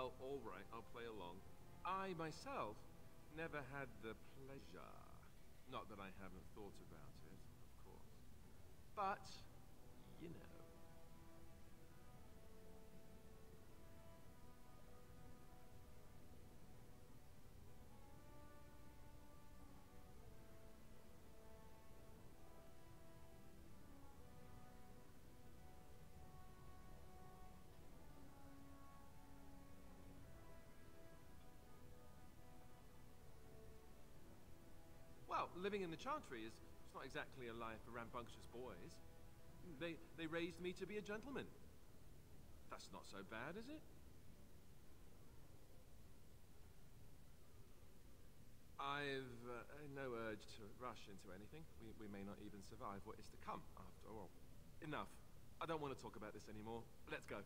Well, all right, I'll play along. I, myself, never had the pleasure. Not that I haven't thought about it, of course. But, you know. Well, living in the Chantry is it's not exactly a life for rambunctious boys. They raised me to be a gentleman. That's not so bad, is it? I've no urge to rush into anything. We may not even survive what is to come, after all. Enough. I don't want to talk about this anymore. Let's go.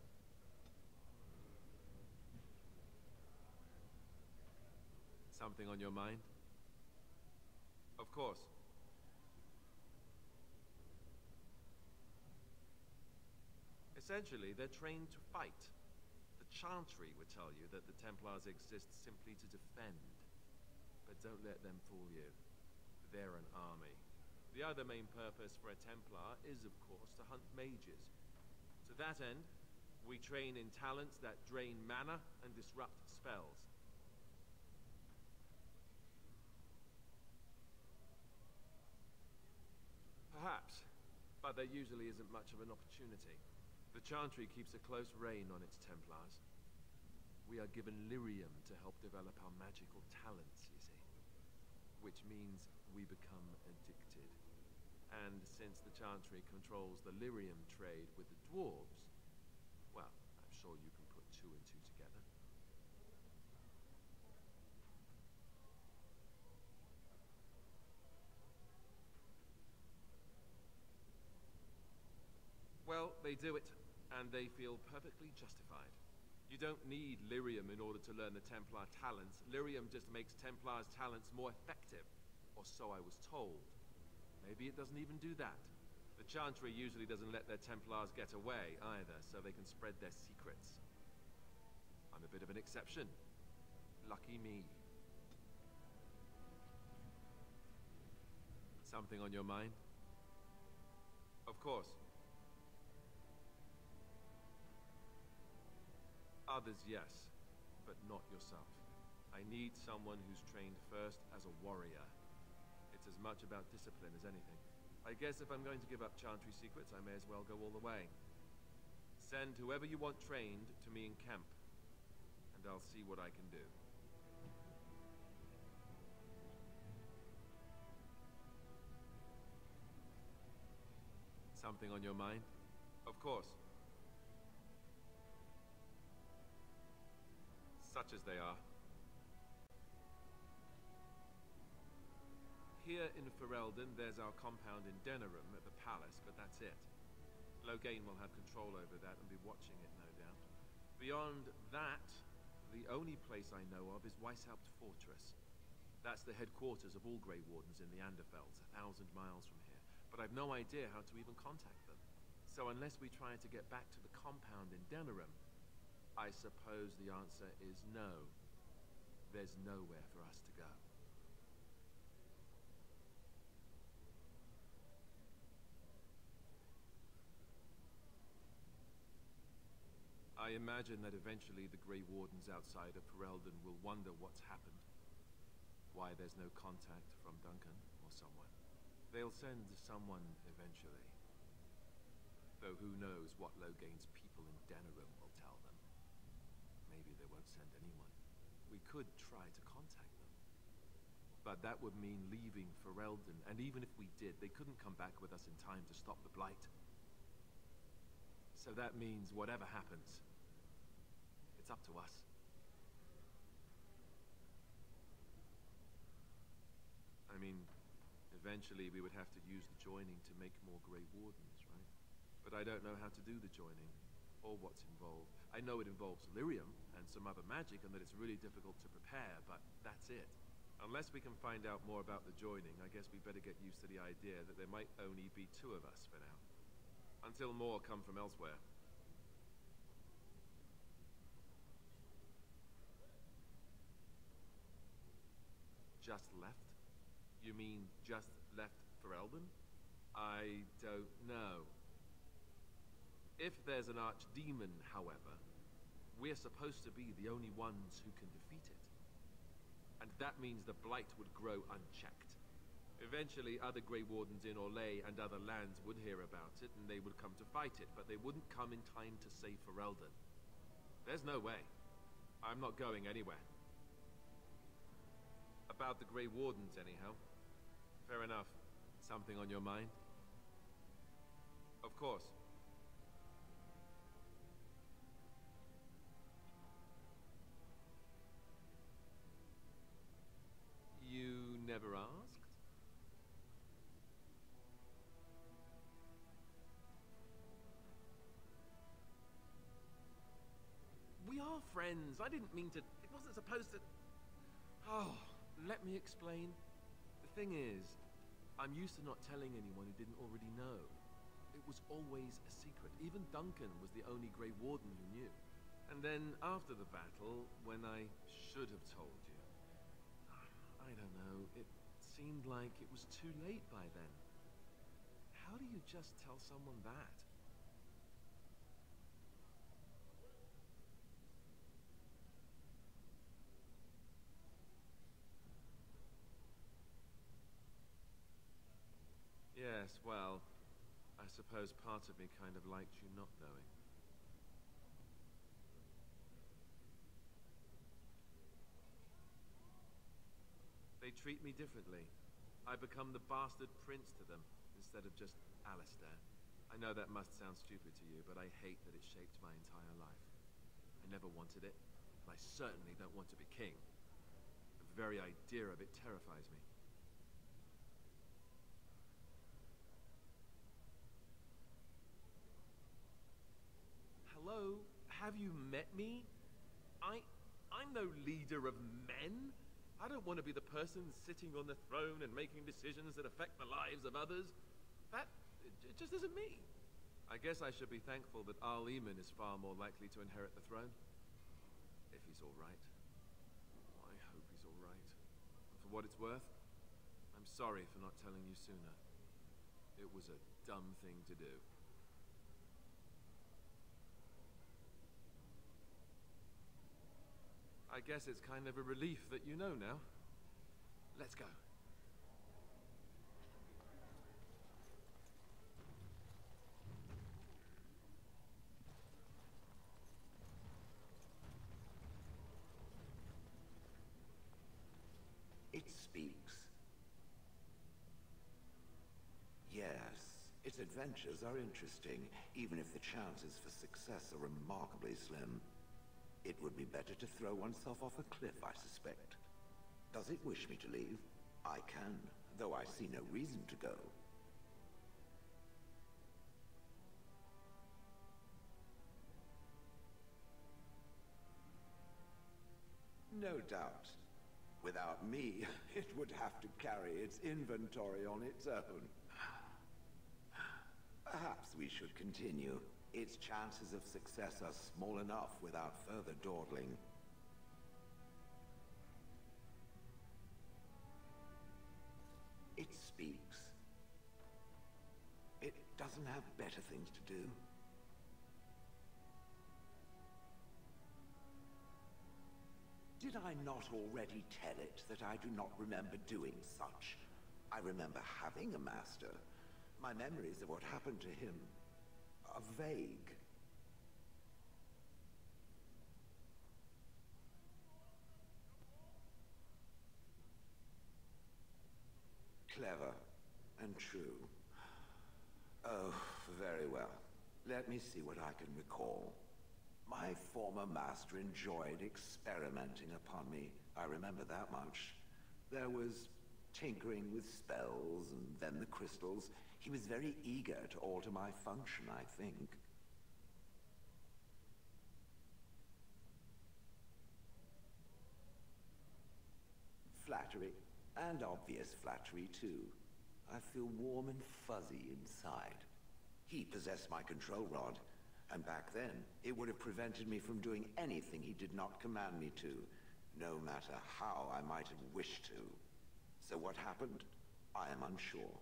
Something on your mind? Of course. Essentially, they're trained to fight. The Chantry would tell you that the Templars exist simply to defend. But don't let them fool you. They're an army. The other main purpose for a Templar is, of course, to hunt mages. To that end, we train in talents that drain mana and disrupt spells. Perhaps, but there usually isn't much of an opportunity. The Chantry keeps a close rein on its Templars. We are given lyrium to help develop our magical talents, you see. Which means we become addicted. And since the Chantry controls the lyrium trade with the dwarves, well, I'm sure you can put two and two together. Well, they do it, and they feel perfectly justified. You don't need lyrium in order to learn the Templar talents. Lyrium just makes Templars' talents more effective. Or so I was told. Maybe it doesn't even do that. The Chantry usually doesn't let their Templars get away, either, so they can spread their secrets. I'm a bit of an exception. Lucky me. Something on your mind? Of course. Others, yes, but not yourself. I need someone who's trained first as a warrior. It's as much about discipline as anything. I guess if I'm going to give up Chantry secrets, I may as well go all the way. Send whoever you want trained to me in camp, and I'll see what I can do. Something on your mind? Of course. Such as they are. Here in Ferelden, there's our compound in Denerim at the palace, but that's it. Loghain will have control over that and be watching it, no doubt. Beyond that, the only place I know of is Weishaupt Fortress. That's the headquarters of all Grey Wardens in the Anderfelds, 1,000 miles from here. But I've no idea how to even contact them. So unless we try to get back to the compound in Denerim, I suppose the answer is no. There's nowhere for us to go. I imagine that eventually the Grey Wardens outside of Ferelden will wonder what's happened. Why there's no contact from Duncan or someone. They'll send someone eventually. Though who knows what Loghain's people in Denerim will tell them. Maybe they won't send anyone. We could try to contact them. But that would mean leaving Ferelden, and even if we did, they couldn't come back with us in time to stop the Blight. So that means whatever happens, it's up to us. I mean, eventually we would have to use the joining to make more Grey Wardens, right? But I don't know how to do the joining, or what's involved. I know it involves lyrium and some other magic and that it's really difficult to prepare, but that's it. Unless we can find out more about the joining, I guess we better get used to the idea that there might only be two of us for now. Until more come from elsewhere. just left? You mean just left for Eldon? I don't know. If there's an archdemon, however, we're supposed to be the only ones who can defeat it. And that means the Blight would grow unchecked. Eventually, other Grey Wardens in Orlais and other lands would hear about it, and they would come to fight it, but they wouldn't come in time to save Ferelden. There's no way. I'm not going anywhere. About the Grey Wardens, anyhow. Fair enough. Something on your mind? Of course. You never asked? We are friends. I didn't mean to... It wasn't supposed to... Oh, let me explain. The thing is, I'm used to not telling anyone who didn't already know. It was always a secret. Even Duncan was the only Grey Warden who knew. And then, after the battle, when I should have told you... I don't know, it seemed like it was too late by then. How do you just tell someone that? Yes, well, I suppose part of me kind of liked you not knowing. They treat me differently. I become the bastard prince to them, instead of just Alistair. I know that must sound stupid to you, but I hate that it shaped my entire life. I never wanted it, and I certainly don't want to be king. The very idea of it terrifies me. Hello? Have you met me? I'm no leader of men. I don't want to be the person sitting on the throne and making decisions that affect the lives of others. It just isn't me. I guess I should be thankful that Arl Eamon is far more likely to inherit the throne. If he's all right. I hope he's all right. And for what it's worth, I'm sorry for not telling you sooner. It was a dumb thing to do. I guess it's kind of a relief that you know now. Let's go. It speaks. Yes, its adventures are interesting, even if the chances for success are remarkably slim. It would be better to throw oneself off a cliff, I suspect. Does it wish me to leave? I can, though I see no reason to go. No doubt. Without me, it would have to carry its inventory on its own. Perhaps we should continue. Its chances of success are small enough without further dawdling. It speaks. It doesn't have better things to do. Did I not already tell it that I do not remember doing such? I remember having a master. My memories of what happened to him are vague. Clever and true. Oh, very well. Let me see what I can recall. My former master enjoyed experimenting upon me. I remember that much. There was tinkering with spells, and then the crystals. He was very eager to alter my function, I think. Flattery, and obvious flattery too. I feel warm and fuzzy inside. He possessed my control rod, and back then, it would have prevented me from doing anything he did not command me to, no matter how I might have wished to. So what happened? I am unsure.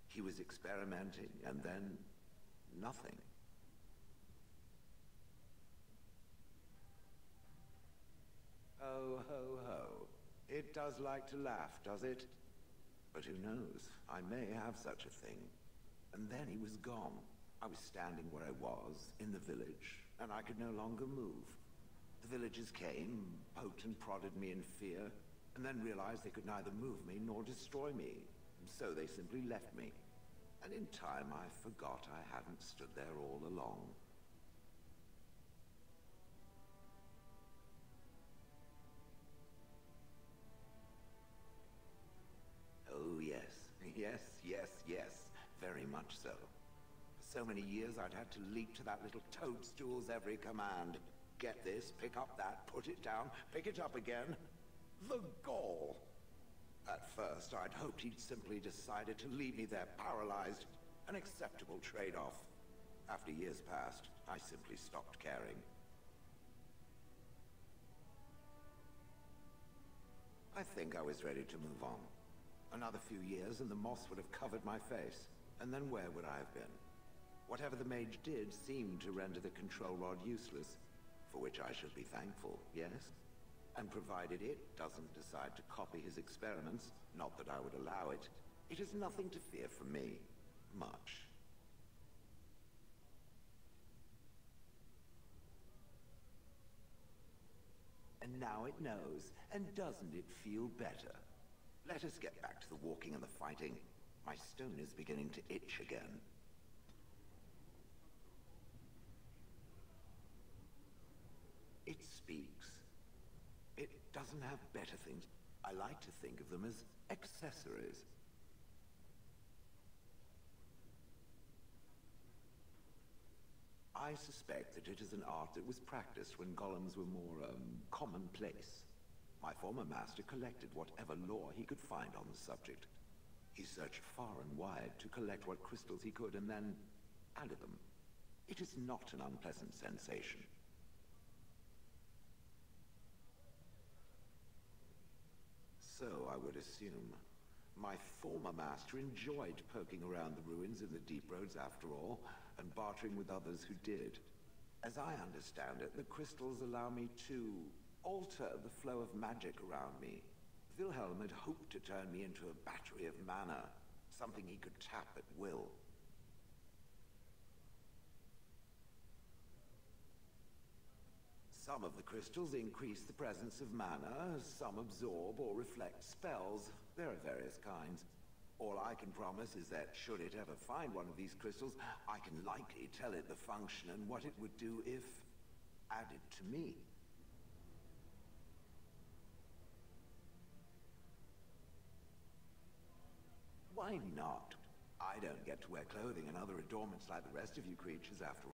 He was experimenting, and then nothing. Oh, ho, ho. It does like to laugh, does it? But who knows? I may have such a thing. And then he was gone. I was standing where I was, in the village, and I could no longer move. The villagers came, poked and prodded me in fear, and then realized they could neither move me nor destroy me. So they simply left me. And in time, I forgot I hadn't stood there all along. Oh, yes. Yes, yes, yes. Very much so. For so many years, I'd had to leap to that little toadstool's every command. Get this, pick up that, put it down, pick it up again. The gall! At first, I'd hoped he'd simply decided to leave me there paralyzed. An acceptable trade-off. After years passed, I simply stopped caring. I think I was ready to move on. Another few years and the moss would have covered my face. And then where would I have been? Whatever the mage did seemed to render the control rod useless, for which I should be thankful, yes? And provided it doesn't decide to copy his experiments, not that I would allow it, it is nothing to fear from me. Much. And now it knows, and doesn't it feel better? Let us get back to the walking and the fighting. My stone is beginning to itch again. It speaks. It doesn't have better things. I like to think of them as accessories. I suspect that it is an art that was practiced when golems were more, commonplace. My former master collected whatever lore he could find on the subject. He searched far and wide to collect what crystals he could and then added them. It is not an unpleasant sensation. So I would assume. My former master enjoyed poking around the ruins in the deep roads after all, and bartering with others who did. As I understand it, the crystals allow me to alter the flow of magic around me. Wilhelm had hoped to turn me into a battery of mana, something he could tap at will. Some of the crystals increase the presence of mana, some absorb or reflect spells. There are various kinds. All I can promise is that should it ever find one of these crystals, I can likely tell it the function and what it would do if added to me. Why not? I don't get to wear clothing and other adornments like the rest of you creatures after all.